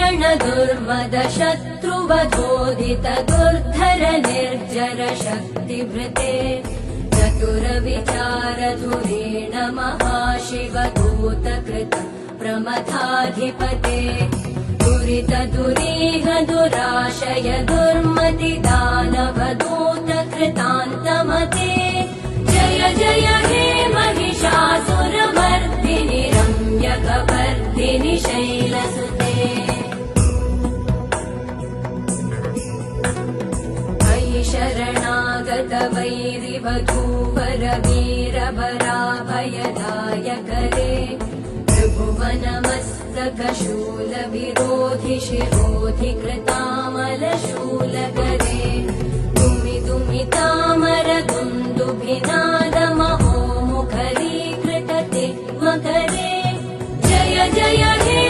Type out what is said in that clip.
भीषण दुर्मद शत्रुवधोदित दुर्धर निर्जर शक्तिभृते चतुर विचार धुरेण महाशिवदूतकृत प्रमथाधिपते दुरित दुरीह दुराशय दुर्मति दानव दूत कृतान्तमते जय जय हे महिषासुरमर्दिनि रम्यकपर्दिनि शैलसुते अयि शरणागत वैरिवधूवर वीरवराभयदायकरे त्रिभुवनमस्तकशूल विरोधि शिरोधि कृतामलशूलकरे दुमि दुमि तामर दुन्दुभिनाद महोमुखरीकृत तिग्मकरे जय जय हे